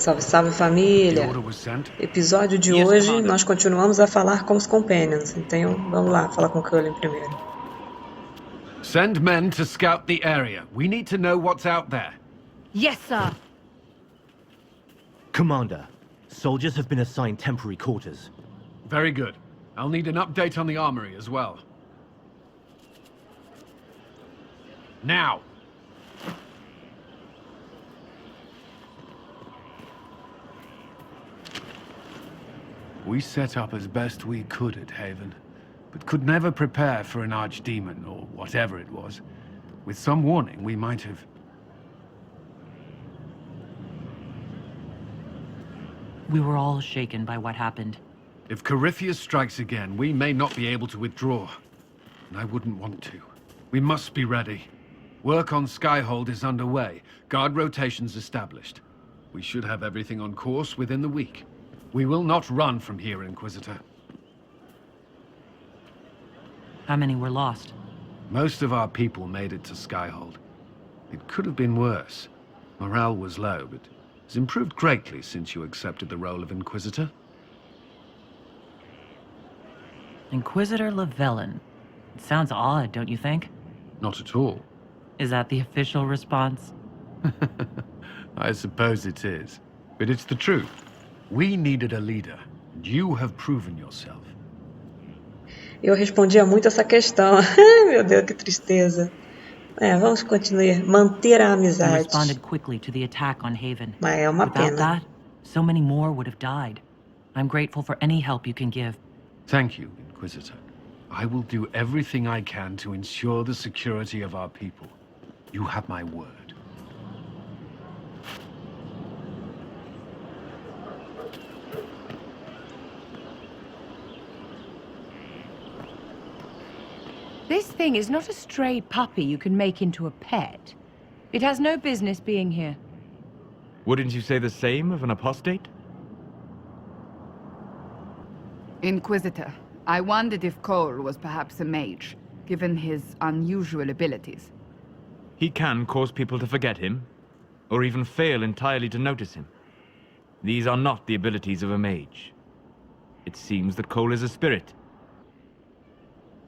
Salve, salve família! Episódio de hoje, nós continuamos a falar com os companions. Então, vamos lá, falar com o Cullen primeiro. Send men to scout the area. We need to know what's out there. Yes, sir. Commander, soldiers have been assigned temporary quarters. Very good. I'll need an update on the armory as well. Now! We set up as best we could at Haven, but could never prepare for an archdemon, or whatever it was. With some warning, we might have... We were all shaken by what happened. If Corypheus strikes again, we may not be able to withdraw. And I wouldn't want to. We must be ready. Work on Skyhold is underway. Guard rotations established. We should have everything on course within the week. We will not run from here, Inquisitor. How many were lost? Most of our people made it to Skyhold. It could have been worse. Morale was low, but has improved greatly since you accepted the role of Inquisitor. Inquisitor Llewellyn. It sounds odd, don't you think? Not at all. Is that the official response? I suppose it is. But it's the truth. We needed a leader, and you have proven yourself. Eu respondia muito essa questão. Meu Deus, que tristeza. Vamos continuar. Manter a I amizade. responded quickly to the attack on Haven. Mas é uma Without pena. that, so many more would have died. I'm grateful for any help you can give. Thank you, Inquisitor. I will do everything I can to ensure the security of our people. You have my word. This thing is not a stray puppy you can make into a pet. It has no business being here. Wouldn't you say the same of an apostate? Inquisitor, I wondered if Cole was perhaps a mage, given his unusual abilities. He can cause people to forget him, or even fail entirely to notice him. These are not the abilities of a mage. It seems that Cole is a spirit.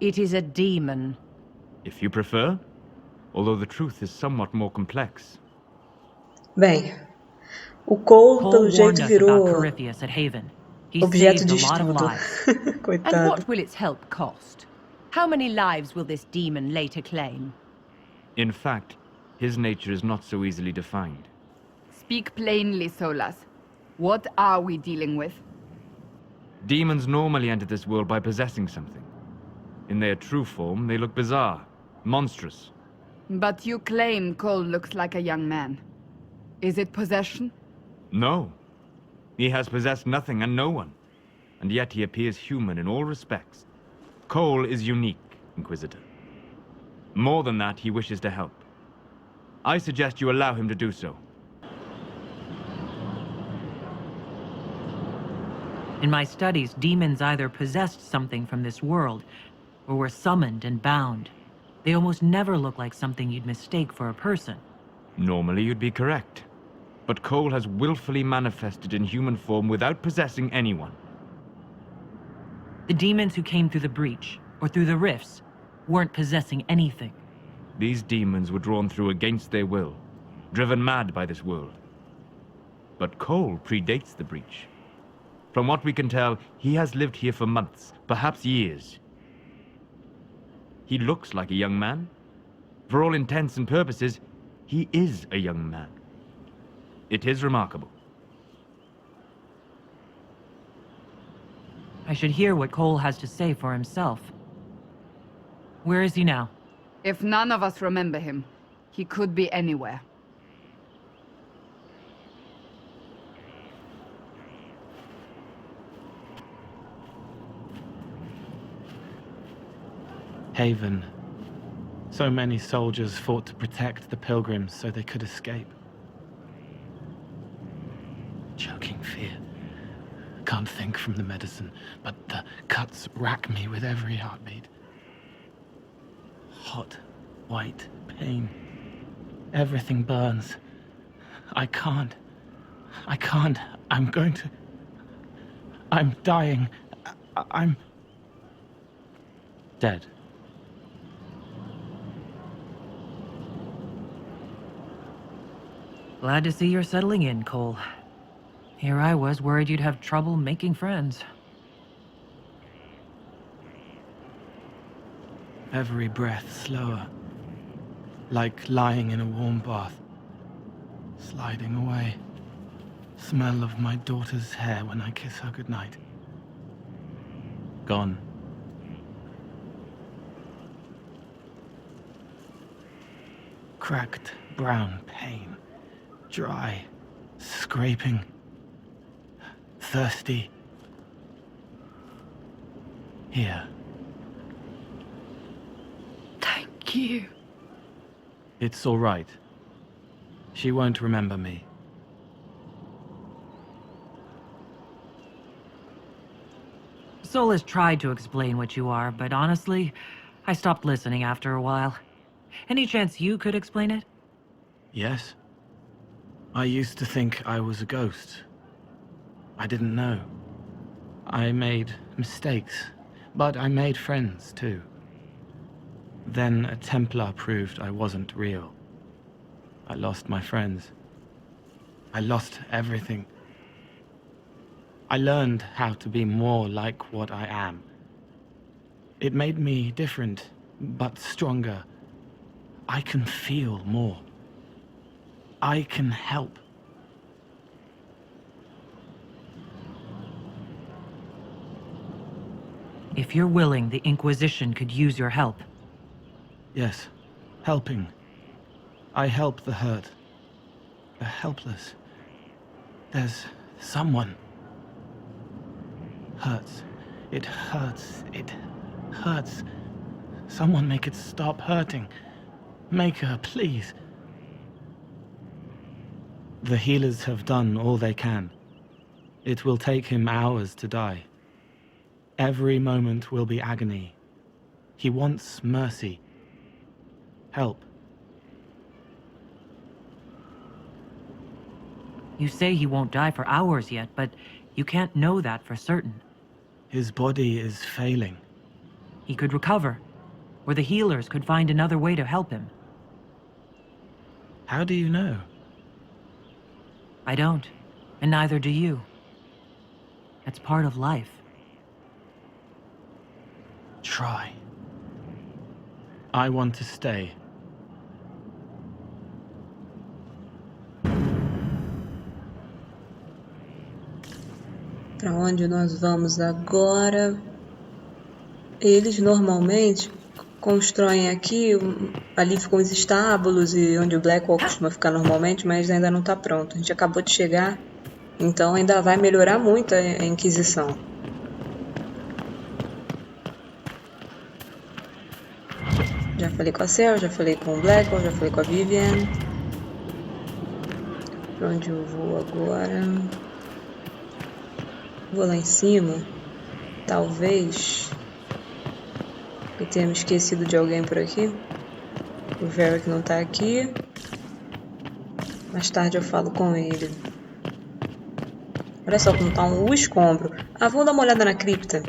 It is a demon. If you prefer, although the truth is somewhat more complex. Bem, o Cole, Cole pelo warned jeito, us about virou Corypheus at Haven. He objeto saved de a lot of estudo. lives. And Coitado. what will its help cost? How many lives will this demon later claim? In fact, his nature is not so easily defined. Speak plainly, Solas. What are we dealing with? Demons normally enter this world by possessing something. In their true form, they look bizarre, monstrous. But you claim Cole looks like a young man. Is it possession? No. He has possessed nothing and no one. And yet he appears human in all respects. Cole is unique, Inquisitor. More than that, he wishes to help. I suggest you allow him to do so. In my studies, demons either possessed something from this world, or were summoned and bound. They almost never look like something you'd mistake for a person. Normally you'd be correct. But Cole has willfully manifested in human form without possessing anyone. The demons who came through the breach, or through the rifts, weren't possessing anything. These demons were drawn through against their will, driven mad by this world. But Cole predates the breach. From what we can tell, he has lived here for months, perhaps years. He looks like a young man. For all intents and purposes, he is a young man. It is remarkable. I should hear what Cole has to say for himself. Where is he now? If none of us remember him, he could be anywhere. Haven. So many soldiers fought to protect the pilgrims so they could escape. Choking fear. Can't think from the medicine, but the cuts rack me with every heartbeat. Hot, white pain. Everything burns. I can't. I can't. I'm going to... I'm dying. I'm... Dead. Glad to see you're settling in, Cole. Here I was worried you'd have trouble making friends. Every breath slower. Like lying in a warm bath. Sliding away. Smell of my daughter's hair when I kiss her goodnight. Gone. Cracked brown pain. Dry. Scraping. Thirsty. Here. Thank you. It's all right. She won't remember me. Sol has tried to explain what you are, but honestly, I stopped listening after a while. Any chance you could explain it? Yes. I used to think I was a ghost. I didn't know. I made mistakes, but I made friends too. Then a Templar proved I wasn't real. I lost my friends. I lost everything. I learned how to be more like what I am. It made me different, but stronger. I can feel more. I can help. If you're willing, the Inquisition could use your help. Yes, helping. I help the hurt. The helpless. There's someone. Hurts. It hurts. It hurts. Someone make it stop hurting. Make her, please. The healers have done all they can. It will take him hours to die. Every moment will be agony. He wants mercy. Help. You say he won't die for hours yet, but you can't know that for certain. His body is failing. He could recover, or the healers could find another way to help him. How do you know? I don't, and neither do you. That's part of life. Try. I want to stay. Para onde nós vamos agora? Eles normalmente constroem aqui, ali ficam os estábulos e onde o Blackwall costuma ficar normalmente, mas ainda não está pronto. A gente acabou de chegar, então ainda vai melhorar muito a Inquisição. Já falei com a Cel, já falei com o Blackwall, já falei com a Vivian. Para onde eu vou agora? Vou lá em cima. Talvez eu tenha me esquecido de alguém por aqui. O Varric não tá aqui. Mais tarde eu falo com ele. Olha só como tá um escombro. Ah, vamos dar uma olhada na cripta.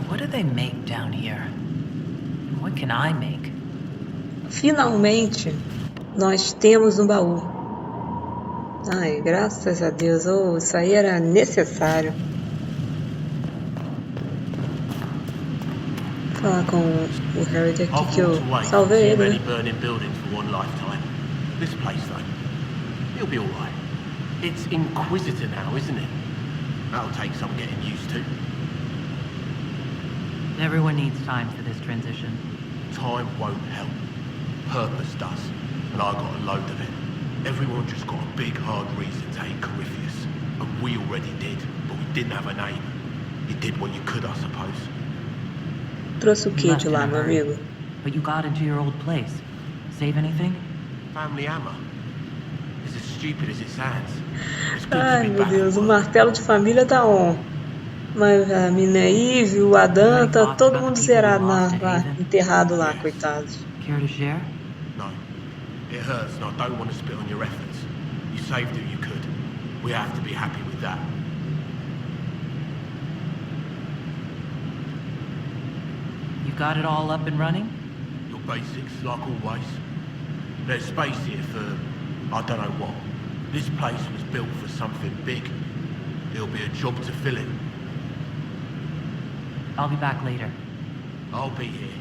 What do they make down here? What can I make? Finalmente, nós temos um baú. Ai, graças a Deus. Oh, isso aí era necessário. Vou falar com o Harry aqui que eu salvei ele, né? This place, though, it'll be all right. It's Inquisitor now, isn't it? That'll take some getting used to. Everyone needs time for this transition. Time won't help. Purpose does, and I got a load of it. Everyone just got a big hard reason to hate Corypheus, and we already did, but we didn't have a name. You did what you could, I suppose. Trouxe o que de lá, meu amigo? But you got into your old place. Save anything? Family hammer. It's as stupid as it sounds. It's good to Ai, be meu back Deus, at o work. martelo de família tá on. Mas a mina Eve, o Adam, tá todo mundo zerado lá, enterrado lá, coitados. Care to share? No. It hurts and I don't want to spit on your efforts. You saved who you could. We have to be happy with that. You got it all up and running? Your basics, like always. There's space here for I don't know what. This place was built for something big. It'll be a job to fill it. I'll be back later. I'll be here.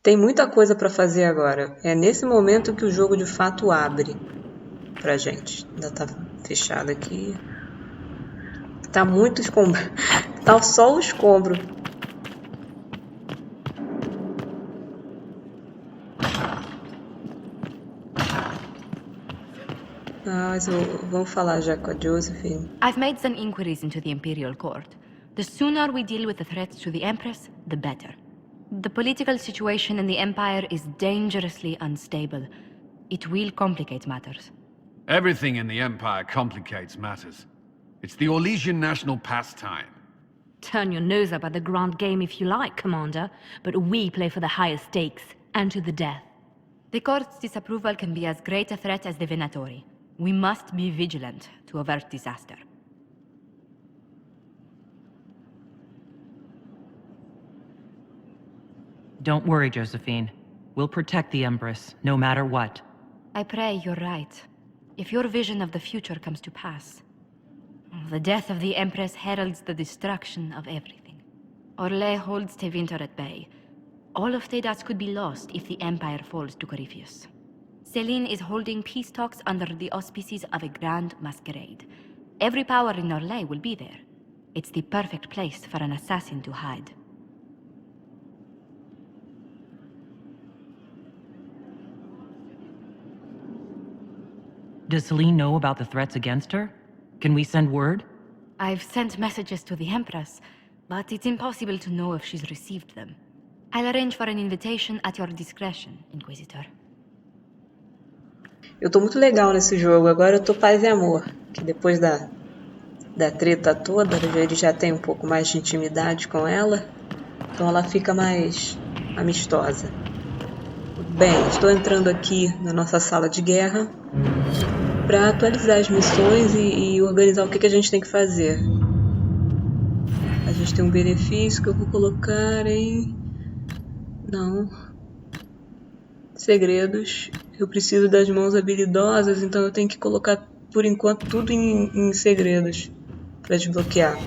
Tem muita coisa para fazer agora. É nesse momento que o jogo de fato abre pra gente. Ainda tá fechado aqui. Tá muito escombro. Tá só o escombro. Mas vamos falar já com a Josephine. I've made some inquiries into the Imperial Court. The sooner we deal with the threats to the Empress, the better. The political situation in the Empire is dangerously unstable. It will complicate matters. Everything in the Empire complicates matters. It's the Orlesian national pastime. Turn your nose up at the grand game if you like, Commander, but we play for the highest stakes, and to the death. The Court's disapproval can be as great a threat as the Venatori. We must be vigilant to avert disaster. Don't worry, Josephine. We'll protect the Empress, no matter what. I pray you're right. If your vision of the future comes to pass, the death of the Empress heralds the destruction of everything. Orlais holds Tevinter at bay. All of Thedas could be lost if the Empire falls to Corypheus. Selene is holding peace talks under the auspices of a grand masquerade. Every power in Orlais will be there. It's the perfect place for an assassin to hide. Does Selene know about the threats against her? Can we send word? I've sent messages to the Empress, but it's impossible to know if she's received them. I'll arrange for an invitation at your discretion, Inquisitor. Eu tô muito legal nesse jogo. Agora eu tô paz e amor. Que depois da treta toda, ele já tem um pouco mais de intimidade com ela. Então ela fica mais amistosa. Bem, estou entrando aqui na nossa sala de guerra para atualizar as missões e organizar o que a gente tem que fazer. A gente tem um benefício que eu vou colocar em... Não. Segredos. Eu preciso das mãos habilidosas, então eu tenho que colocar, por enquanto, tudo em segredos para desbloquear.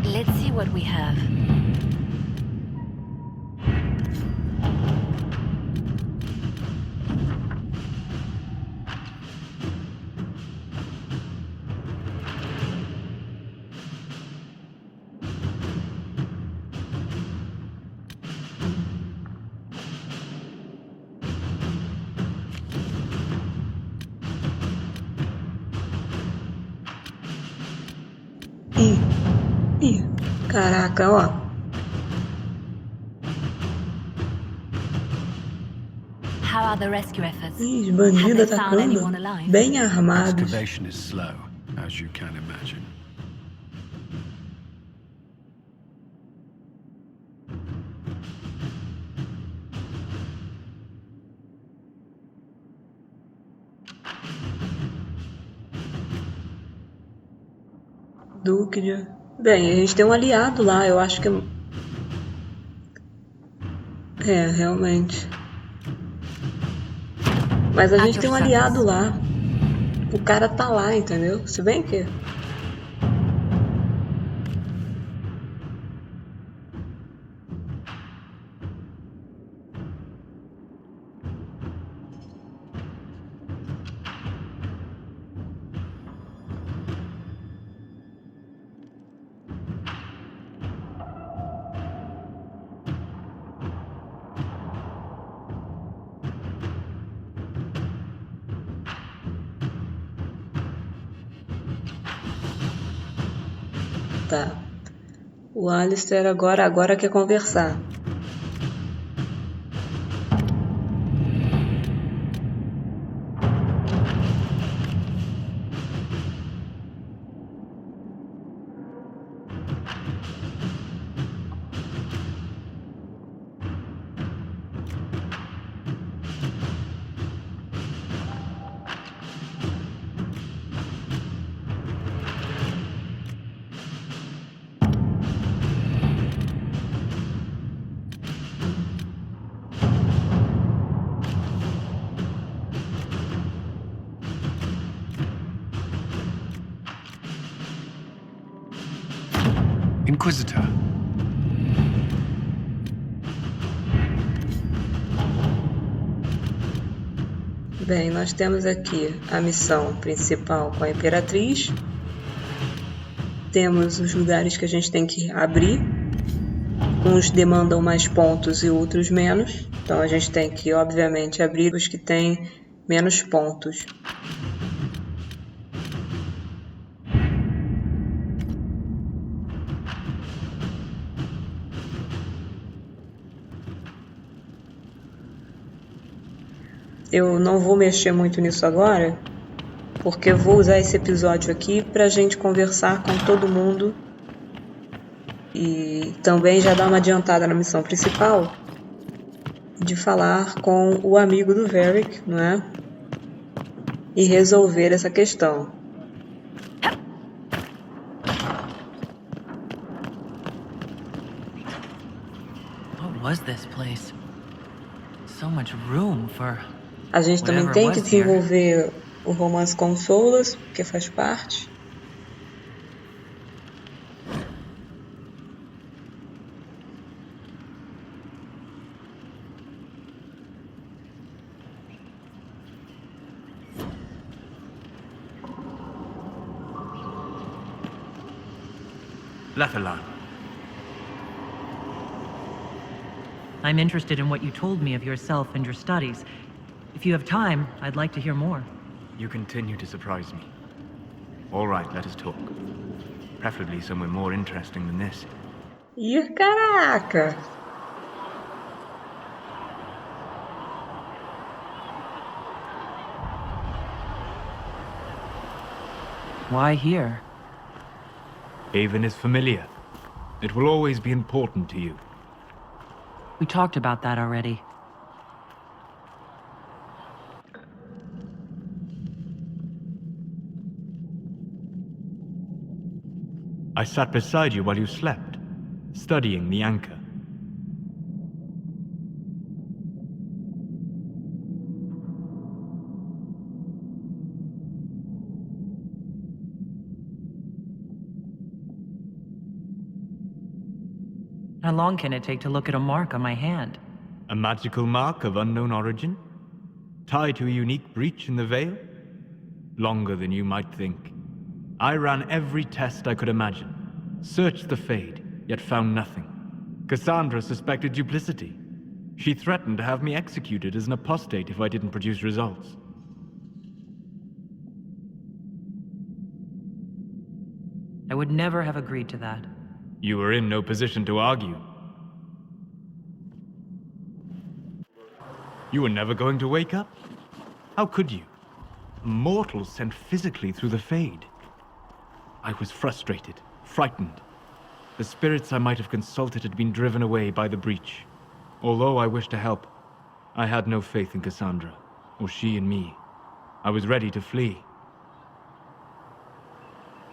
Let's see what we have. Ih, caraca, ó. How are the rescue efforts? Ih, os bandidos atacando, bem armados. Excavation is slow, as you can imagine. Duque de... Bem, a gente tem um aliado lá, eu acho que... É, realmente. Mas a gente tem um aliado lá. O cara tá lá, entendeu? Se bem que... Tá. O Alistair agora quer conversar. Inquisitor. Bem, nós temos aqui a missão principal com a Imperatriz. Temos os lugares que a gente tem que abrir. Uns demandam mais pontos e outros menos. Então a gente tem que, obviamente, abrir os que têm menos pontos. Eu não vou mexer muito nisso agora, porque eu vou usar esse episódio aqui pra gente conversar com todo mundo e também já dar uma adiantada na missão principal de falar com o amigo do Varric, não é? E resolver essa questão. What was this place? So much room for... A gente também tem que desenvolver o romance com o Solas, porque faz parte. Left alone. I'm interested in what you told me of yourself and your studies. If you have time, I'd like to hear more. You continue to surprise me. All right, let us talk. Preferably somewhere more interesting than this. Ih, caraca! Why here? Haven is familiar. It will always be important to you. We talked about that already. I sat beside you while you slept, studying the anchor. How long can it take to look at a mark on my hand? A magical mark of unknown origin? Tied to a unique breach in the veil? Longer than you might think. I ran every test I could imagine. Searched the Fade, yet found nothing. Cassandra suspected duplicity. She threatened to have me executed as an apostate if I didn't produce results. I would never have agreed to that. You were in no position to argue. You were never going to wake up? How could you? A mortal sent physically through the Fade. I was frustrated, frightened. The spirits I might have consulted had been driven away by the breach. Although I wished to help, I had no faith in Cassandra, or she in me. I was ready to flee.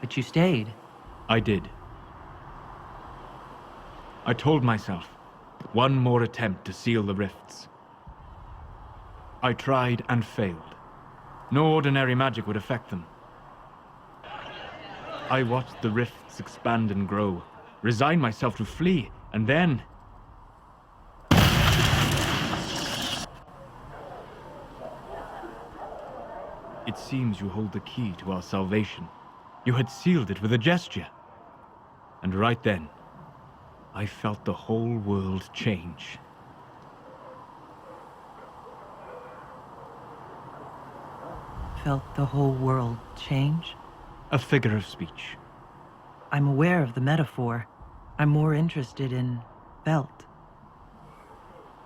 But you stayed. I did. I told myself, one more attempt to seal the rifts. I tried and failed. No ordinary magic would affect them. I watched the rifts expand and grow, resigned myself to flee, and then... It seems you hold the key to our salvation. You had sealed it with a gesture. And right then, I felt the whole world change. Felt the whole world change? A figure of speech. I'm aware of the metaphor. I'm more interested in felt.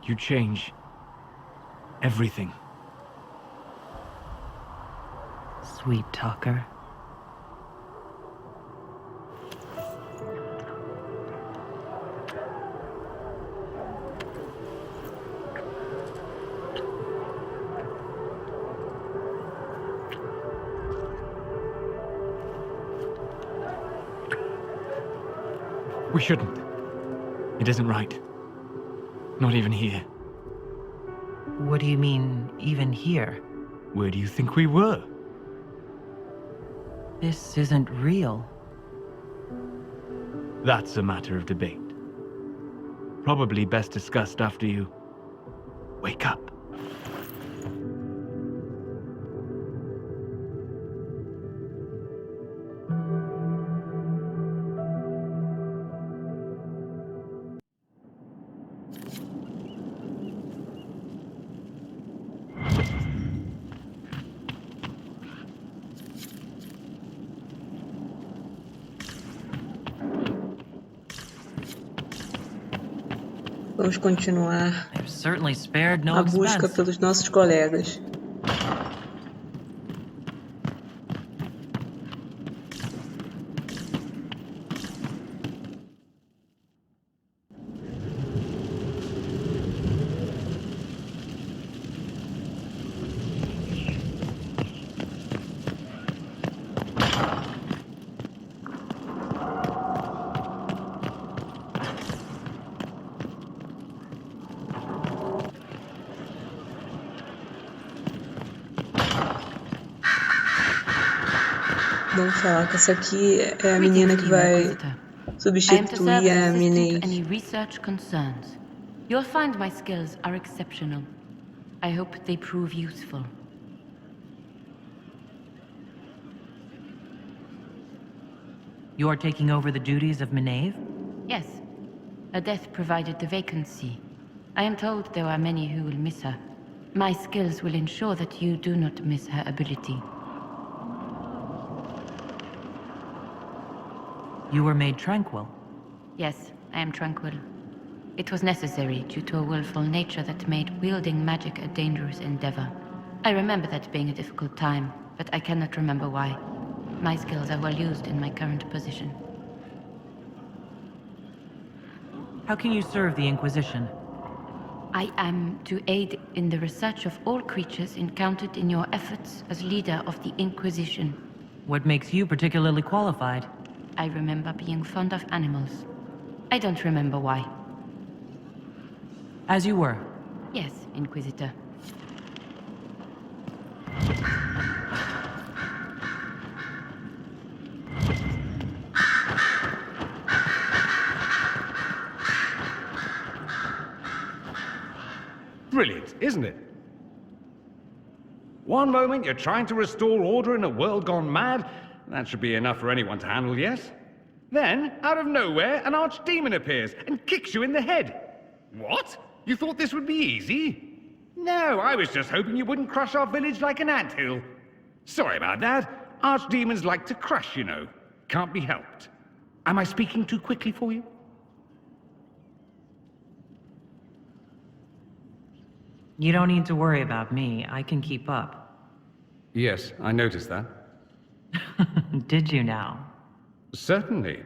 You change everything. Sweet talker. We shouldn't. It isn't right. Not even here. What do you mean, even here? Where do you think we were? This isn't real. That's a matter of debate. Probably best discussed after you wake up. Vamos continuar They've certainly spared no a busca expense. pelos nossos colegas. Vamos falar que essa aqui é a menina que vai substituir a Minnie. Any research concerns. You'll find my skills are exceptional. I hope they prove useful. You are taking over the duties of Minave? Yes. Her death provided the vacancy. I am told there are many who will miss her. My skills will ensure that you do not miss her ability. You were made tranquil. Yes, I am tranquil. It was necessary due to a willful nature that made wielding magic a dangerous endeavor. I remember that being a difficult time, but I cannot remember why. My skills are well used in my current position. How can you serve the Inquisition? I am to aid in the research of all creatures encountered in your efforts as leader of the Inquisition. What makes you particularly qualified? I remember being fond of animals. I don't remember why. As you were. Yes, Inquisitor. Brilliant, isn't it? One moment you're trying to restore order in a world gone mad. That should be enough for anyone to handle, yes? Then, out of nowhere, an archdemon appears and kicks you in the head. What? You thought this would be easy? No, I was just hoping you wouldn't crush our village like an anthill. Sorry about that. Archdemons like to crush, you know. Can't be helped. Am I speaking too quickly for you? You don't need to worry about me. I can keep up. Yes, I noticed that. Did you now? Certainly.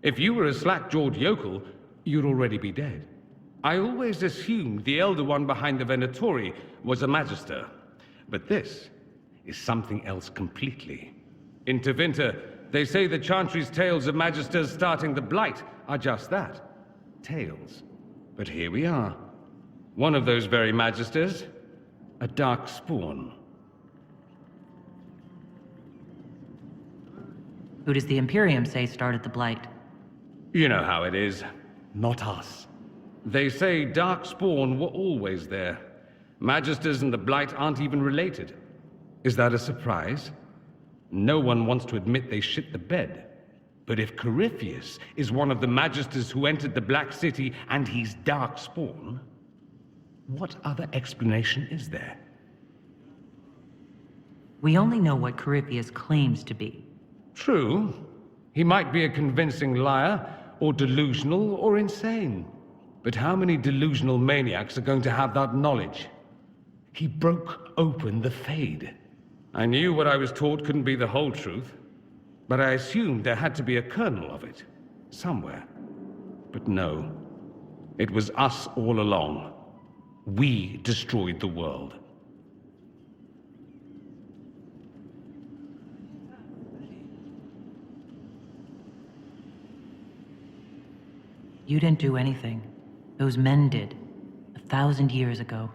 If you were a slack-jawed yokel, you'd already be dead. I always assumed the Elder One behind the Venatori was a Magister. But this is something else completely. In Tevinter, They say the Chantry's tales of Magisters starting the Blight are just that. Tales. But here we are. One of those very Magisters. A dark spawn. Who does the Imperium say started the Blight? You know how it is. Not us. They say Darkspawn were always there. Magisters and the Blight aren't even related. Is that a surprise? No one wants to admit they shit the bed. But if Corypheus is one of the Magisters who entered the Black City and he's Darkspawn, what other explanation is there? We only know what Corypheus claims to be. True. He might be a convincing liar, or delusional, or insane. But how many delusional maniacs are going to have that knowledge? He broke open the Fade. I knew what I was taught couldn't be the whole truth, but I assumed there had to be a kernel of it, somewhere. But no. It was us all along. We destroyed the world. You didn't do anything. Those men did. 1,000 years ago.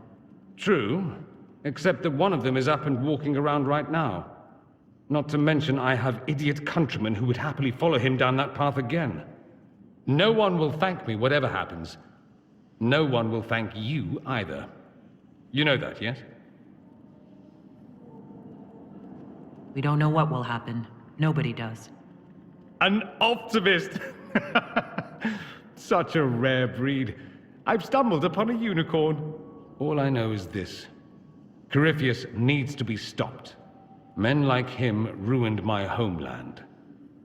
True, except that one of them is up and walking around right now. Not to mention I have idiot countrymen who would happily follow him down that path again. No one will thank me whatever happens. No one will thank you either. You know that, yes? We don't know what will happen. Nobody does. An optimist! Such a rare breed. I've stumbled upon a unicorn. All I know is this. Corypheus needs to be stopped. Men like him ruined my homeland.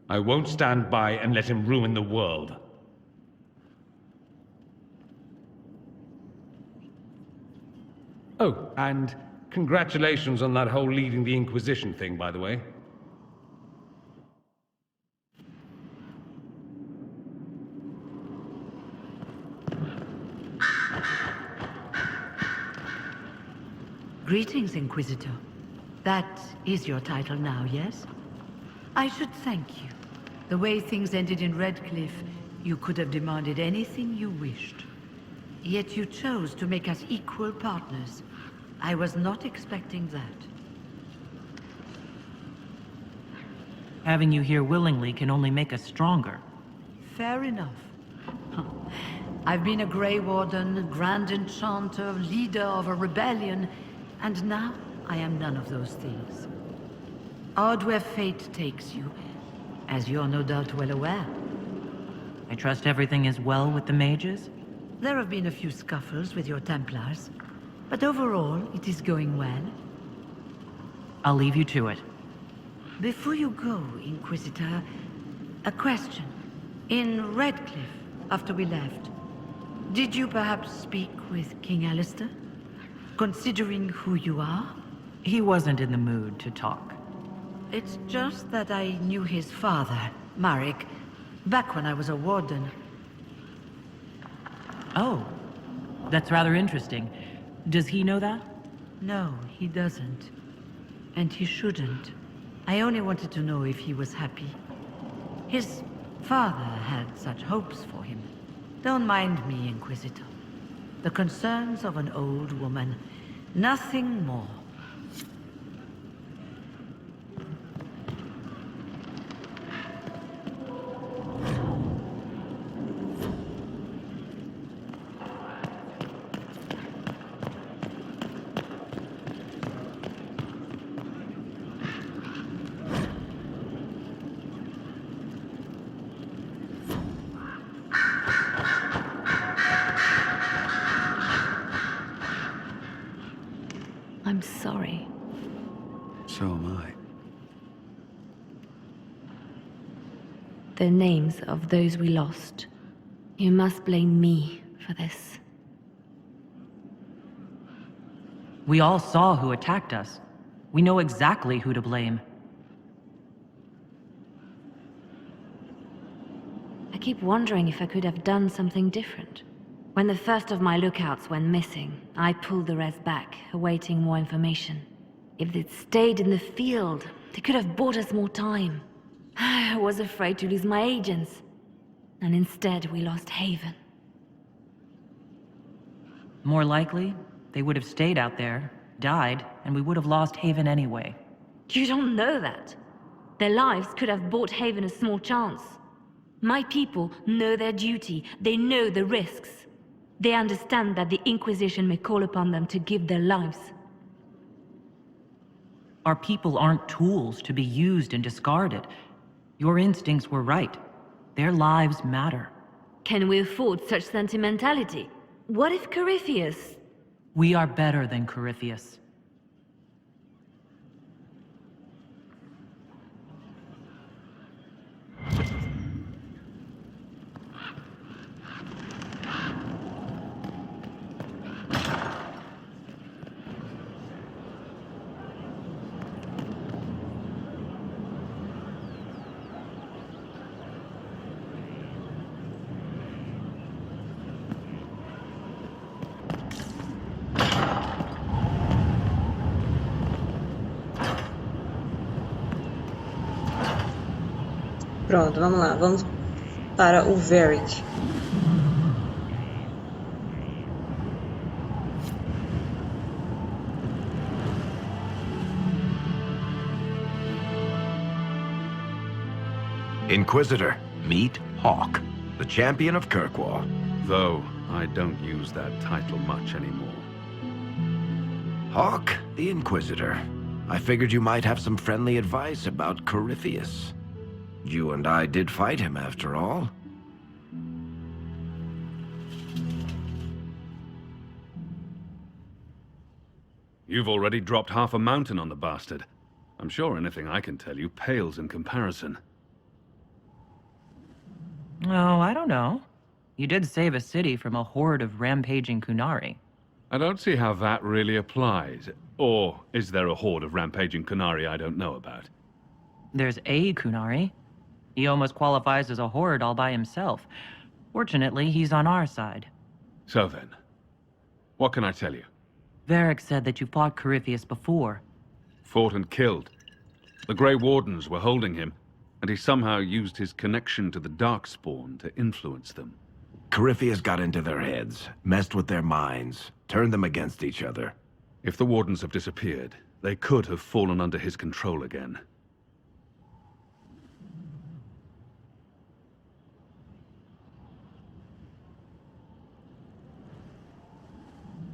I won't stand by and let him ruin the world. Oh, and congratulations on that whole leading the Inquisition thing, by the way. Greetings, Inquisitor. That is your title now, yes? I should thank you. The way things ended in Redcliffe, you could have demanded anything you wished. Yet you chose to make us equal partners. I was not expecting that. Having you here willingly can only make us stronger. Fair enough. I've been a Grey Warden, Grand Enchanter, leader of a rebellion, and now I am none of those things. Odd where fate takes you, as you're no doubt well aware. I trust everything is well with the mages? There have been a few scuffles with your Templars, but overall it is going well. I'll leave you to it. Before you go, Inquisitor, a question. In Redcliffe, after we left, did you perhaps speak with King Alistair? Considering who you are? He wasn't in the mood to talk. It's just that I knew his father, Marek, back when I was a warden. Oh, that's rather interesting. Does he know that? No, he doesn't. And he shouldn't. I only wanted to know if he was happy. His father had such hopes for him. Don't mind me, Inquisitor. The concerns of an old woman. Nothing more. I'm sorry. So am I. The names of those we lost. You must blame me for this. We all saw who attacked us. We know exactly who to blame. I keep wondering if I could have done something different. When the first of my lookouts went missing, I pulled the rest back, awaiting more information. If they'd stayed in the field, they could have bought us more time. I was afraid to lose my agents. And instead, we lost Haven. More likely, they would have stayed out there, died, and we would have lost Haven anyway. You don't know that. Their lives could have bought Haven a small chance. My people know their duty. They know the risks. They understand that the Inquisition may call upon them to give their lives. Our people aren't tools to be used and discarded. Your instincts were right. Their lives matter. Can we afford such sentimentality? What if Corypheus... We are better than Corypheus. Pronto, vamos lá. Vamos para o Varric. Inquisitor, meet Hawk, the champion of Kirkwall. Though I don't use that title much anymore. Hawk, the Inquisitor. I figured you might have some friendly advice about Corypheus. You and I did fight him, after all. You've already dropped half a mountain on the bastard. I'm sure anything I can tell you pales in comparison. Oh, I don't know. You did save a city from a horde of rampaging Kunari. I don't see how that really applies. Or is there a horde of rampaging Kunari I don't know about? There's a Kunari. He almost qualifies as a horde all by himself. Fortunately, he's on our side. So then, what can I tell you? Varric said that you fought Corypheus before. Fought and killed. The Grey Wardens were holding him, and he somehow used his connection to the Darkspawn to influence them. Corypheus got into their heads, messed with their minds, turned them against each other. If the Wardens have disappeared, they could have fallen under his control again.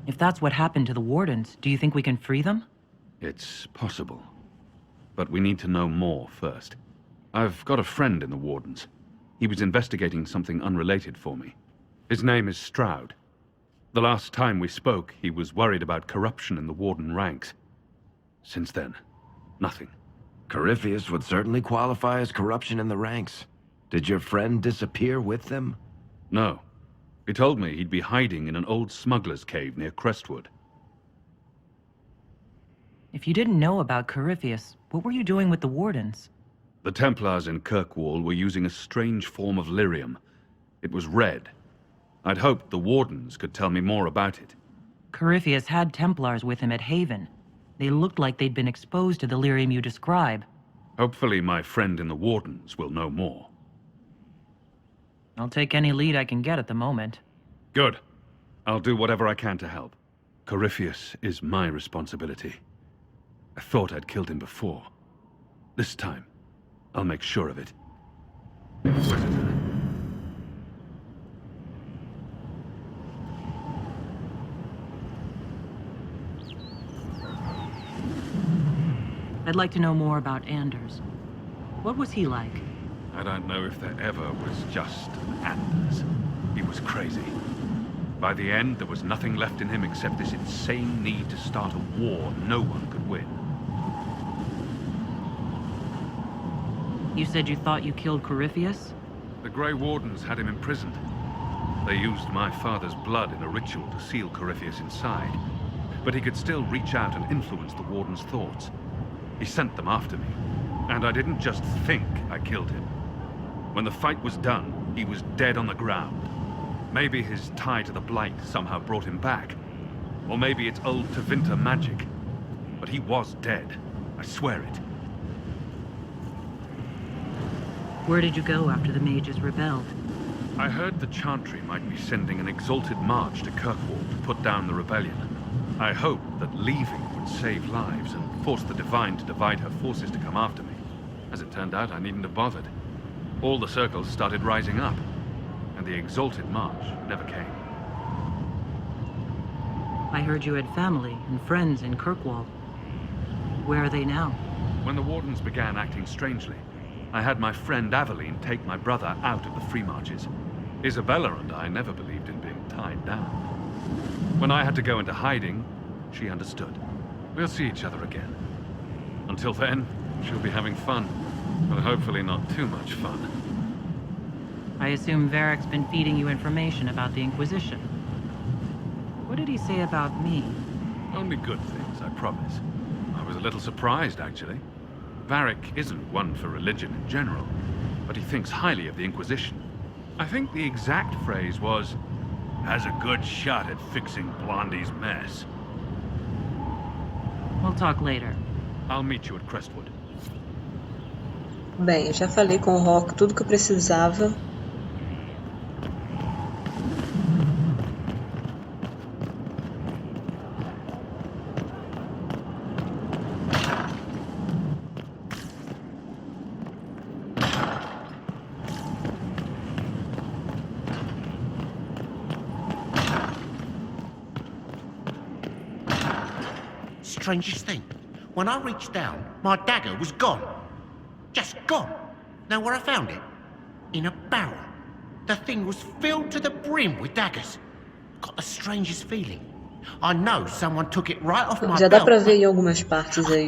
If that's what happened to the Wardens, do you think we can free them? It's possible. But we need to know more first. I've got a friend in the Wardens. He was investigating something unrelated for me. His name is Stroud. The last time we spoke, he was worried about corruption in the Warden ranks. Since then, nothing. Corypheus would certainly qualify as corruption in the ranks. Did your friend disappear with them? No. He told me he'd be hiding in an old smuggler's cave near Crestwood. If you didn't know about Corypheus, what were you doing with the Wardens? The Templars in Kirkwall were using a strange form of lyrium. It was red. I'd hoped the Wardens could tell me more about it. Corypheus had Templars with him at Haven. They looked like they'd been exposed to the lyrium you describe. Hopefully my friend in the Wardens will know more. I'll take any lead I can get at the moment. Good. I'll do whatever I can to help. Corypheus is my responsibility. I thought I'd killed him before. This time, I'll make sure of it. I'd like to know more about Anders. What was he like? I don't know if there ever was just an Anders. He was crazy. By the end, there was nothing left in him except this insane need to start a war no one could win. You said you thought you killed Corypheus? The Grey Wardens had him imprisoned. They used my father's blood in a ritual to seal Corypheus inside. But he could still reach out and influence the Warden's thoughts. He sent them after me. And I didn't just think I killed him. When the fight was done, he was dead on the ground. Maybe his tie to the Blight somehow brought him back. Or maybe it's old Tevinter magic. But he was dead. I swear it. Where did you go after the mages rebelled? I heard the Chantry might be sending an exalted march to Kirkwall to put down the rebellion. I hoped that leaving would save lives and force the Divine to divide her forces to come after me. As it turned out, I needn't have bothered. All the circles started rising up, and the exalted march never came. I heard you had family and friends in Kirkwall. Where are they now? When the Wardens began acting strangely, I had my friend Aveline take my brother out of the Free Marches. Isabella and I never believed in being tied down. When I had to go into hiding, she understood. We'll see each other again. Until then, she'll be having fun, but hopefully not too much fun. I assume Varric's been feeding you information about the Inquisition. What did he say about me? Only good things, I promise. I was a little surprised, actually. Varric isn't one for religion in general, but he thinks highly of the Inquisition. I think the exact phrase was, "has a good shot at fixing Blondie's mess." We'll talk later. I'll meet you at Crestwood. Bem, eu já falei com o Rock tudo que eu precisava. Strangest thing. When I reached down, my dagger was gone. Just gone. Know where I found it? In a barrel. The thing was filled to the brim with daggers. Got the strangest feeling. I know someone took it right off my Já dá belt. pra ver em algumas partes aí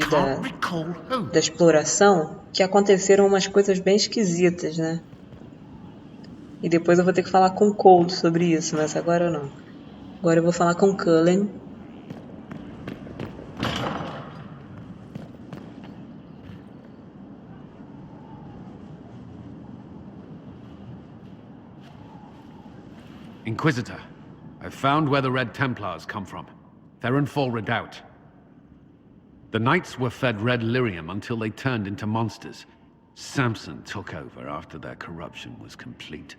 da exploração que aconteceram umas coisas bem esquisitas, né? E depois eu vou ter que falar com o Cold sobre isso, mas agora não. Agora eu vou falar com o Cullen. Inquisitor, I've found where the Red Templars come from. Therenfall Redoubt. The Knights were fed red lyrium until they turned into monsters. Samson took over after their corruption was complete.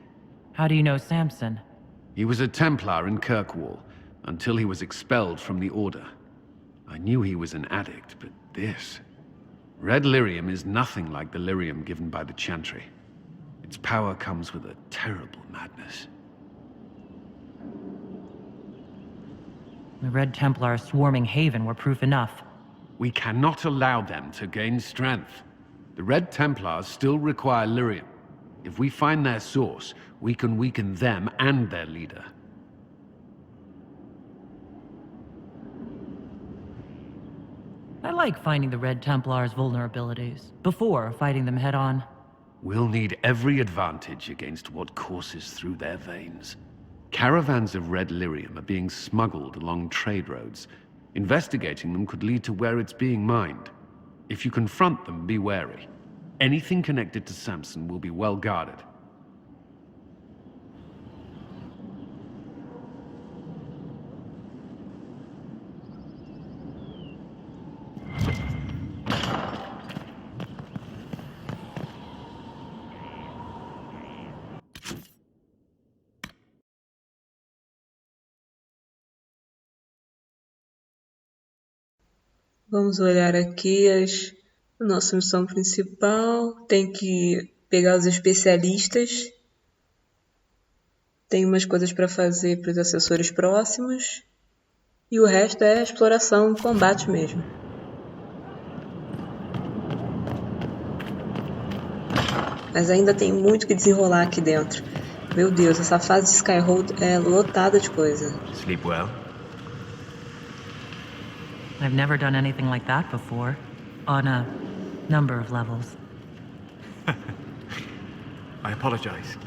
How do you know Samson? He was a Templar in Kirkwall, until he was expelled from the Order. I knew he was an addict, but this... Red lyrium is nothing like the lyrium given by the Chantry. Its power comes with a terrible madness. The Red Templar swarming Haven were proof enough. We cannot allow them to gain strength. The Red Templars still require lyrium. If we find their source, we can weaken them and their leader. I like finding the Red Templars' vulnerabilities, before fighting them head-on. We'll need every advantage against what courses through their veins. Caravans of red lyrium are being smuggled along trade roads. Investigating them could lead to where it's being mined. If you confront them, be wary. Anything connected to Samson will be well guarded. Vamos olhar aqui a nossa missão principal. Tem que pegar os especialistas. Tem umas coisas para fazer para os assessores próximos. E o resto é exploração, combate mesmo. Mas ainda tem muito que desenrolar aqui dentro. Meu Deus, essa fase de Skyhold é lotada de coisa. Sleep well? I've never done anything like that before, on a number of levels. I apologize.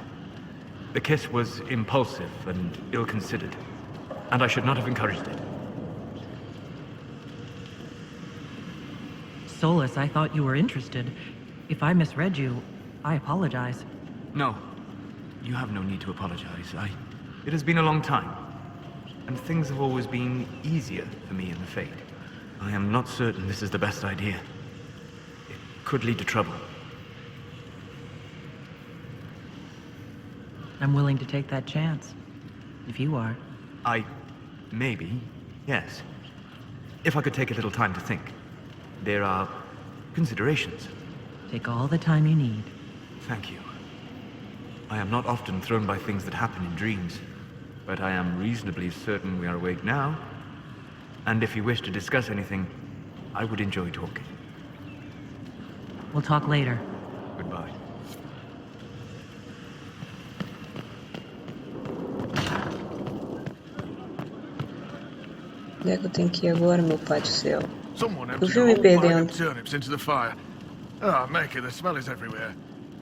The kiss was impulsive and ill-considered, and I should not have encouraged it. Solus, I thought you were interested. If I misread you, I apologize. No, you have no need to apologize. It has been a long time, and things have always been easier for me in the Fade. I am not certain this is the best idea. It could lead to trouble. I'm willing to take that chance. If you are. Maybe, yes. If I could take a little time to think. There are considerations. Take all the time you need. Thank you. I am not often thrown by things that happen in dreams, but I am reasonably certain we are awake now. And if you wish to discuss anything, I would enjoy talking. We'll talk later. Goodbye. Onde é que eu tenho que ir agora, meu pai do céu? Someone Eu emptied fui a me whole pile perdendo. of turnips into the fire. Ah, Maker, the smell is everywhere.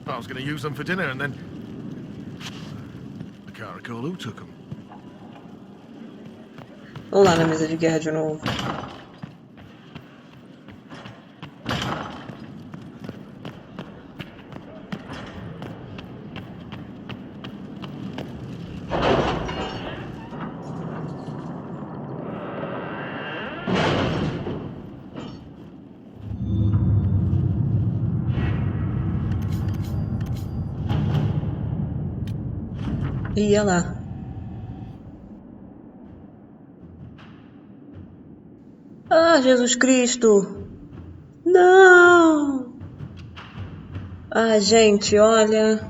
I was going to use them for dinner and then... I can't recall who took them. Vamos lá na mesa de guerra de novo. Ia lá. Ah, Jesus Cristo! Não! Ah, gente, olha.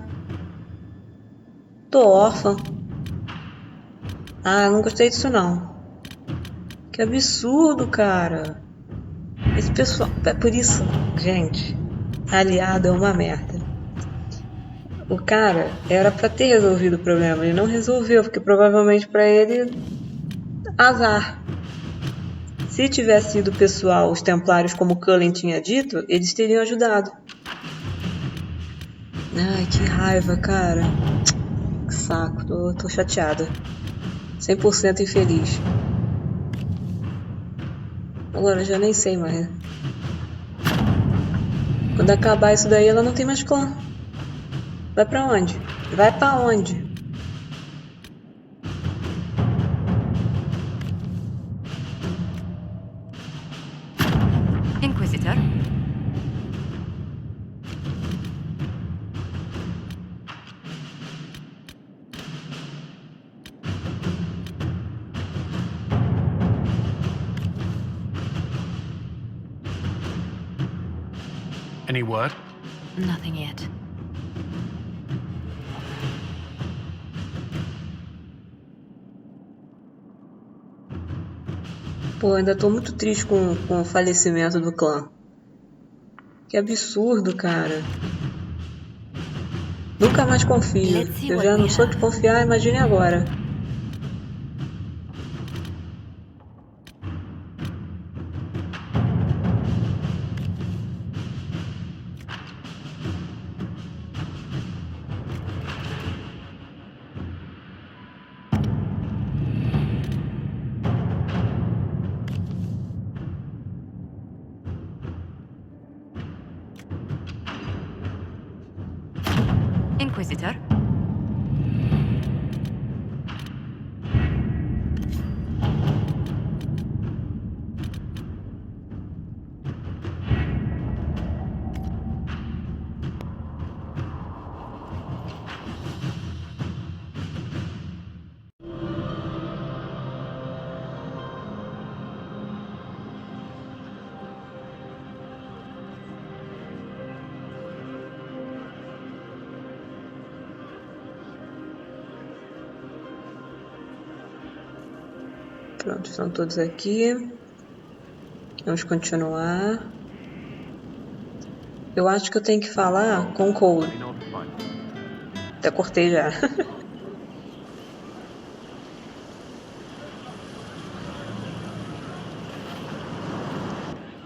Tô órfã. Ah, não gostei disso não. Que absurdo, cara. Esse pessoal... É por isso, gente. Aliado é uma merda. O cara era pra ter resolvido o problema. Ele não resolveu, porque provavelmente pra ele... Azar. Se tivesse sido o pessoal, os templários, como Cullen tinha dito, eles teriam ajudado. Ai, que raiva, cara. Que saco, tô chateada. 100% infeliz. Agora eu já nem sei mais. Quando acabar isso daí, ela não tem mais clã. Vai pra onde? Vai pra onde? Inquisitor? Any word? Nothing yet. Pô, ainda tô muito triste com o falecimento do clã. Que absurdo, cara. Nunca mais confio. Eu já não sou de confiar, imagine agora. Inquisitor? Pronto, estão todos aqui. Vamos continuar. Eu acho que eu tenho que falar com o Cole. Até cortei já.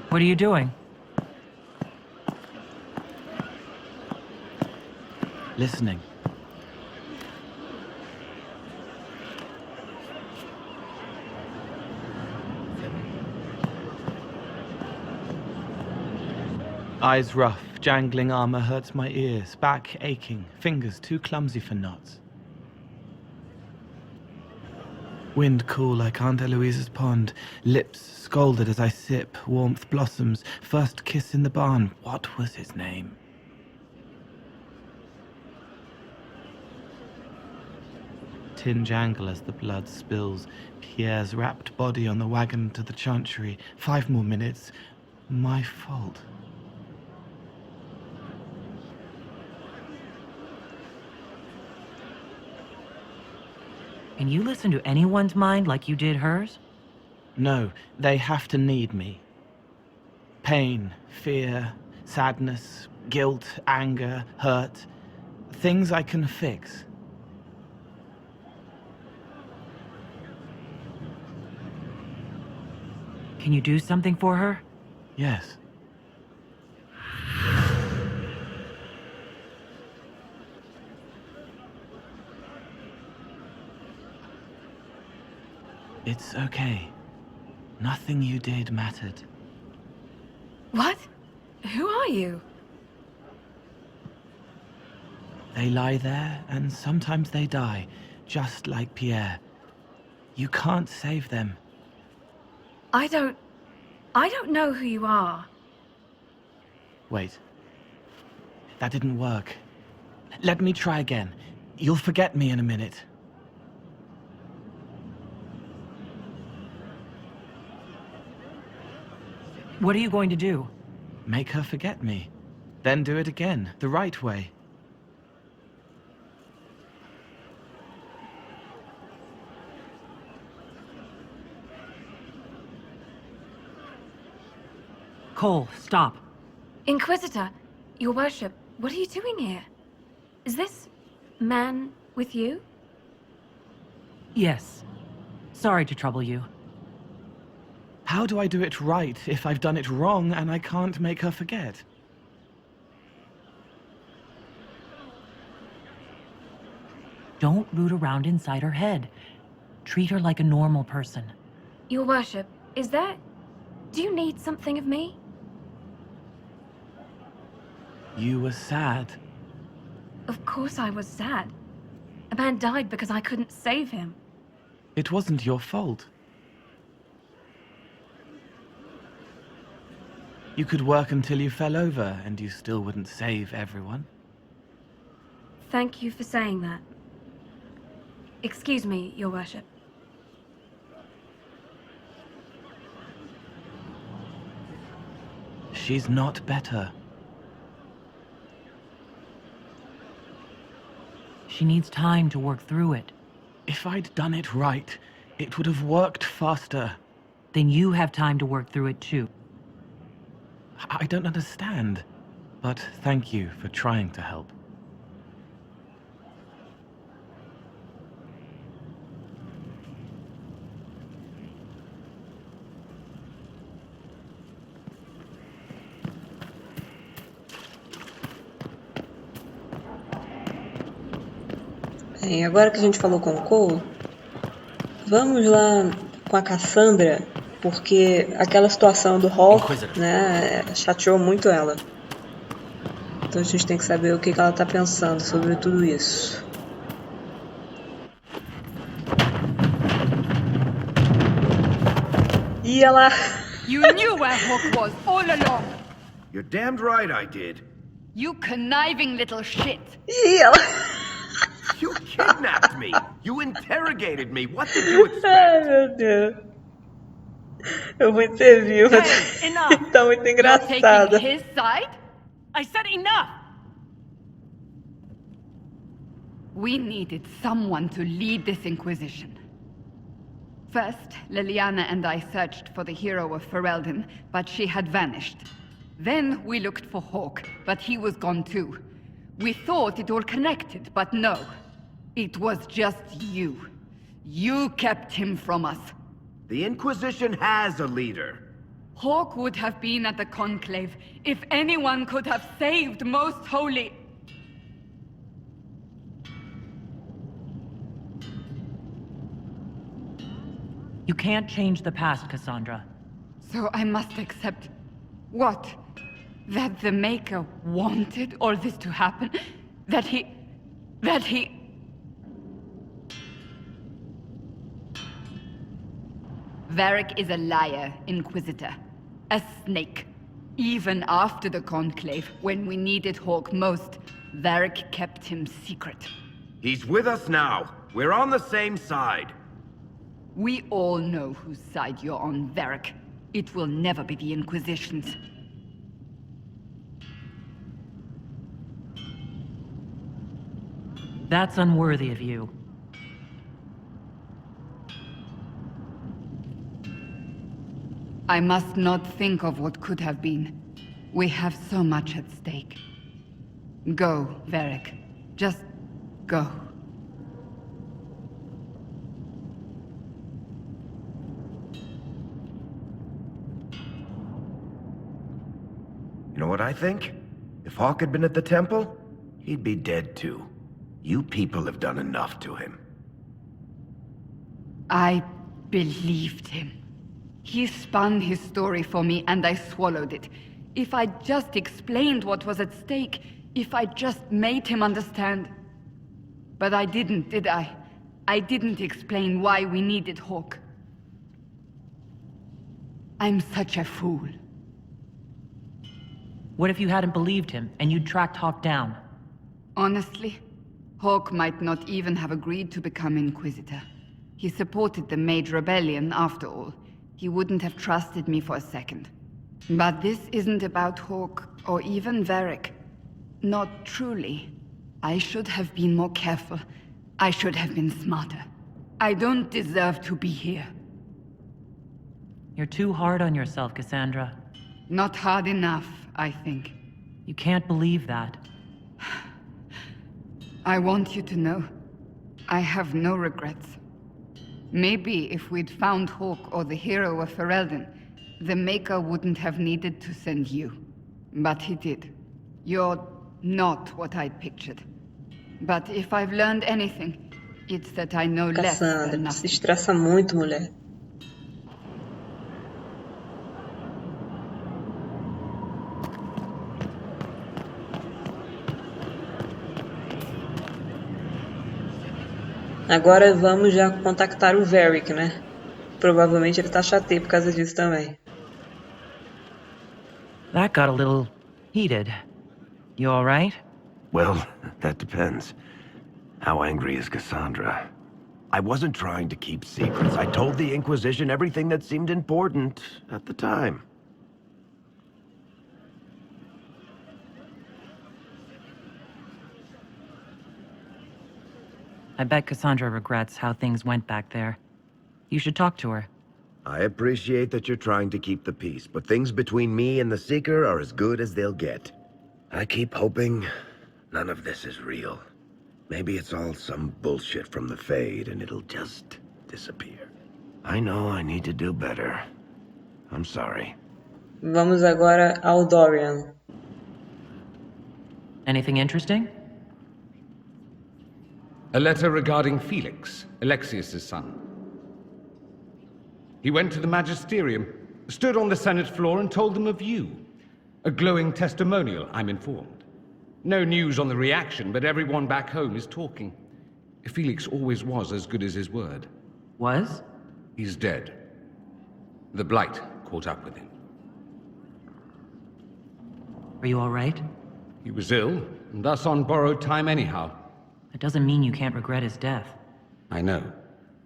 What are you doing? Listening. Eyes rough, jangling armor hurts my ears, back aching, fingers too clumsy for knots. Wind cool like Aunt Eloise's pond, lips scalded as I sip, warmth blossoms, first kiss in the barn, what was his name? tin jangle as the blood spills. Pierre's wrapped body on the wagon to the chantry. 5 more minutes. My fault. Can you listen to anyone's mind like you did hers? No, they have to need me. Pain, fear, sadness, guilt, anger, hurt. Things I can fix. Can you do something for her? Yes. It's okay. Nothing you did mattered. What? Who are you? They lie there, and sometimes they die, just like Pierre. You can't save them. I don't know who you are. Wait. That didn't work. Let me try again. You'll forget me in a minute. What are you going to do? Make her forget me. Then do it again, the right way. Cole, stop. Inquisitor, your worship, what are you doing here? Is this man with you? Yes. Sorry to trouble you. How do I do it right if I've done it wrong and I can't make her forget? Don't root around inside her head. Treat her like a normal person. Your worship, do you need something of me? You were sad. Of course I was sad. A man died because I couldn't save him. It wasn't your fault. You could work until you fell over, and you still wouldn't save everyone. Thank you for saying that. Excuse me, your worship. She's not better. She needs time to work through it. If I'd done it right, it would have worked faster. Then you have time to work through it too. I don't understand, but thank you for trying to help. Bem, agora que a gente falou com o Cole, vamos lá com a Cassandra, porque aquela situação do Hawk, né, chateou muito ela. Então a gente tem que saber o que ela tá pensando sobre tudo isso. E ela... You knew where Hawk was all along. You're damned right I did. You conniving little shit. E ela... You kidnapped me. You interrogated me. What did you expect? Ai, meu Deus. Eu vou intervir, mas Enough. tá muito engraçada. You're taking his side? I said enough! We needed someone to lead this Inquisition. First, Liliana and I searched for the hero of Ferelden, but she had vanished. Then we looked for Hawk, but he was gone too. We thought it all connected, but no. It was just you. You kept him from us. The Inquisition has a leader. Hawk would have been at the Conclave if anyone could have saved Most Holy... You can't change the past, Cassandra. So I must accept... what? That the Maker wanted all this to happen? That he... Varric is a liar, Inquisitor. A snake. Even after the Conclave, when we needed Hawk most, Varric kept him secret. He's with us now. We're on the same side. We all know whose side you're on, Varric. It will never be the Inquisition's. That's unworthy of you. I must not think of what could have been. We have so much at stake. Go, Varric. Just go. You know what I think? If Hawk had been at the temple, he'd be dead too. You people have done enough to him. I believed him. He spun his story for me and I swallowed it. If I just explained what was at stake, if I just made him understand. But I didn't, did I? I didn't explain why we needed Hawk. I'm such a fool. What if you hadn't believed him, and you'd tracked Hawk down? Honestly, Hawk might not even have agreed to become Inquisitor. He supported the Mage Rebellion, after all. He wouldn't have trusted me for a second. But this isn't about Hawk, or even Varric. Not truly. I should have been more careful. I should have been smarter. I don't deserve to be here. You're too hard on yourself, Cassandra. Not hard enough, I think. You can't believe that. I want you to know, I have no regrets. Maybe if we'd found Hawk or the hero of Ferelden, the Maker wouldn't have needed to send you. But he did. You're not what I'd pictured. But if I've learned anything, it's that I know less Cassandra, than se nothing. estressa muito, mulher. Agora vamos já contactar o Varric, né? Provavelmente ele tá chateado por causa disso também. That got a little heated. You all right? Well, that depends. How angry is Cassandra? I wasn't trying to keep secrets. I told the Inquisition everything that seemed important at the time. I bet Cassandra regrets how things went back there. You should talk to her. I appreciate that you're trying to keep the peace, but things between me and the Seeker are as good as they'll get. I keep hoping none of this is real. Maybe it's all some bullshit from the Fade and it'll just disappear. I know I need to do better. I'm sorry. Vamos agora ao Dorian. Anything interesting? A letter regarding Felix, Alexius's son. He went to the Magisterium, stood on the Senate floor and told them of you. A glowing testimonial, I'm informed. No news on the reaction, but everyone back home is talking. Felix always was as good as his word. Was? He's dead. The Blight caught up with him. Are you all right? He was ill, and thus on borrowed time anyhow. That doesn't mean you can't regret his death. I know.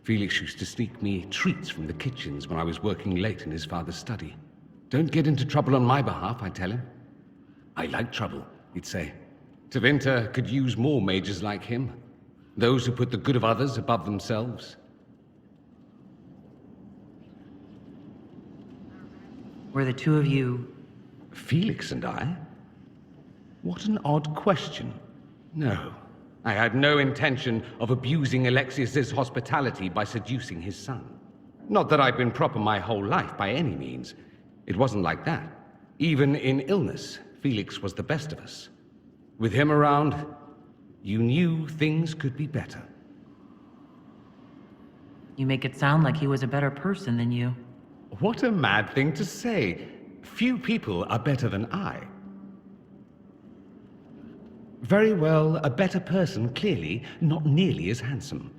Felix used to sneak me treats from the kitchens when I was working late in his father's study. Don't get into trouble on my behalf, I tell him. I like trouble, he'd say. Tevinter could use more mages like him. Those who put the good of others above themselves. Were the two of you... Felix and I? What an odd question. No. I had no intention of abusing Alexius's hospitality by seducing his son. Not that I've been proper my whole life, by any means. It wasn't like that. Even in illness, Felix was the best of us. With him around, you knew things could be better. You make it sound like he was a better person than you. What a mad thing to say. Few people are better than I. Very well, a better person, clearly, not nearly as handsome.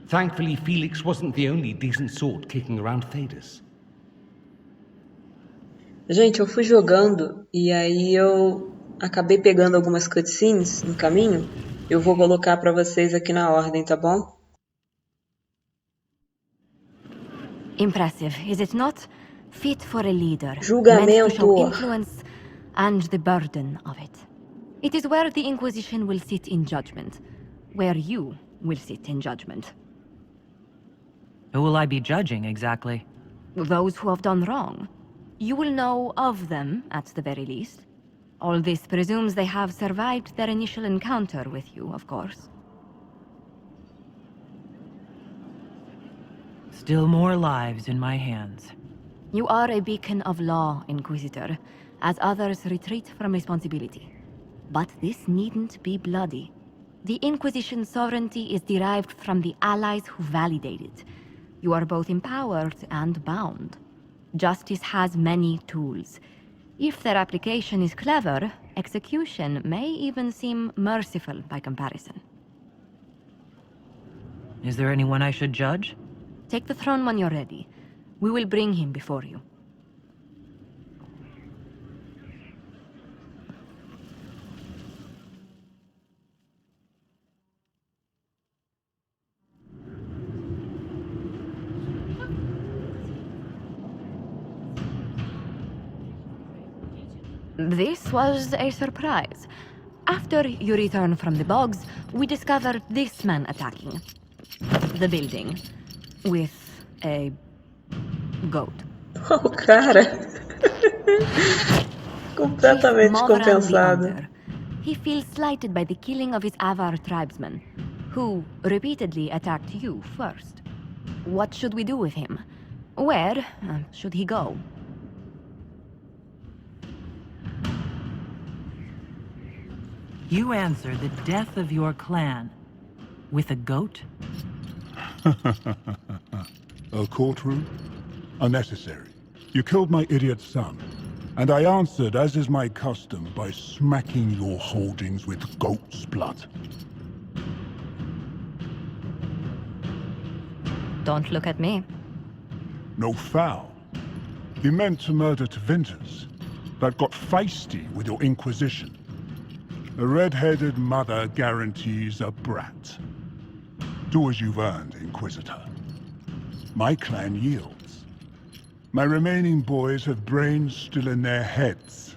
Thankfully, Felix wasn't the only decent sort kicking around Thedas. Gente, eu fui jogando e aí eu acabei pegando algumas cutscenes no caminho. Eu vou colocar para vocês aqui na ordem, tá bom? Impressive, is it not? Fit for a leader. Julgamento. Meant to show influence and the burden of it. It is where the Inquisition will sit in judgment. Where you will sit in judgment. Who will I be judging, exactly? Those who have done wrong. You will know of them, at the very least. All this presumes they have survived their initial encounter with you, of course. Still more lives in my hands. You are a beacon of law, Inquisitor, as others retreat from responsibility. But this needn't be bloody. The Inquisition's sovereignty is derived from the allies who validate it. You are both empowered and bound. Justice has many tools. If their application is clever, execution may even seem merciful by comparison. Is there anyone I should judge? Take the throne when you're ready. We will bring him before you. This was a surprise. After you return from the bogs, we discovered this man attacking the building with a goat. Oh, cara. Completamente compensado. He feels slighted by the killing of his Avar tribesmen, who repeatedly attacked you first. What should we do with him? Where should he go? You answer the death of your clan with a goat? A courtroom? Unnecessary. You killed my idiot son, and I answered, as is my custom, by smacking your holdings with goat's blood. Don't look at me. No foul. You meant to murder Tevinters, but got feisty with your Inquisition. A red-headed mother guarantees a brat. Do as you've earned, Inquisitor. My clan yields. My remaining boys have brains still in their heads.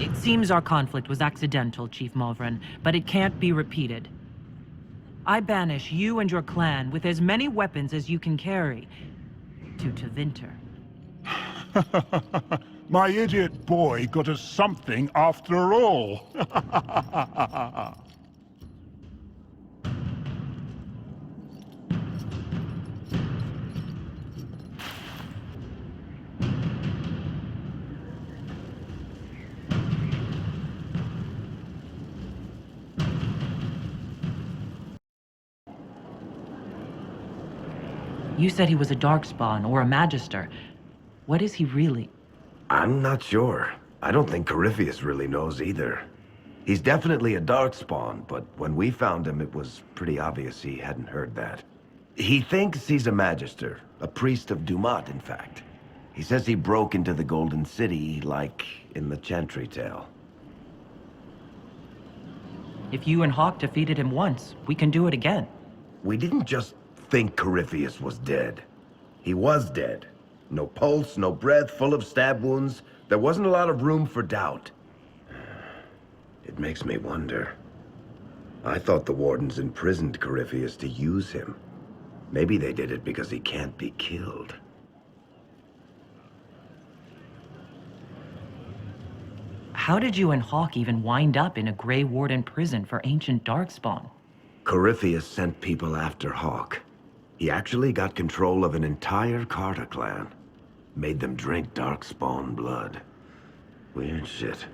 It seems our conflict was accidental, Chief Malvern, but it can't be repeated. I banish you and your clan with as many weapons as you can carry to Tevinter. My idiot boy got us something after all. You said he was a Darkspawn or a Magister. What is he really? I'm not sure. I don't think Corypheus really knows either. He's definitely a Darkspawn, but when we found him, it was pretty obvious he hadn't heard that. He thinks he's a Magister, a priest of Dumat, in fact. He says he broke into the Golden City, like in the Chantry tale. If you and Hawk defeated him once, we can do it again. We didn't just think Corypheus was dead. He was dead. No pulse, no breath, full of stab wounds. There wasn't a lot of room for doubt. It makes me wonder. I thought the Wardens imprisoned Corypheus to use him. Maybe they did it because he can't be killed. How did you and Hawk even wind up in a Grey Warden prison for ancient Darkspawn? Corypheus sent people after Hawk. He actually got control of an entire Carter clan. Made them drink Darkspawn blood. Weird shit.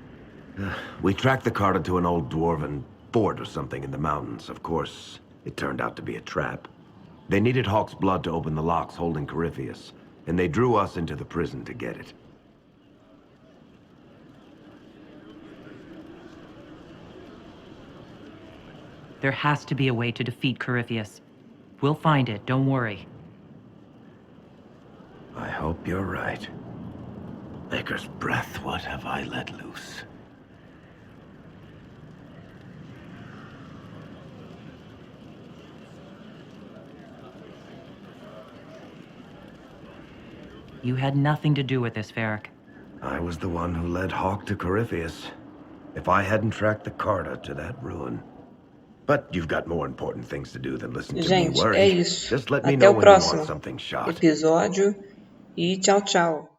We tracked the Carta to an old dwarven fort or something in the mountains. Of course, it turned out to be a trap. They needed Hawk's blood to open the locks holding Corypheus, and they drew us into the prison to get it. There has to be a way to defeat Corypheus. We'll find it, don't worry. I hope you're right. Maker's breath, what have I let loose? You had nothing to do with this, Varric. I was the one who led Hawk to Corypheus. If I hadn't tracked the Carta to that ruin. But you've got more important things to do than listen to me Gente, worry. é isso. Just let me Até know o when you want próximo something shot. episódio e tchau, tchau.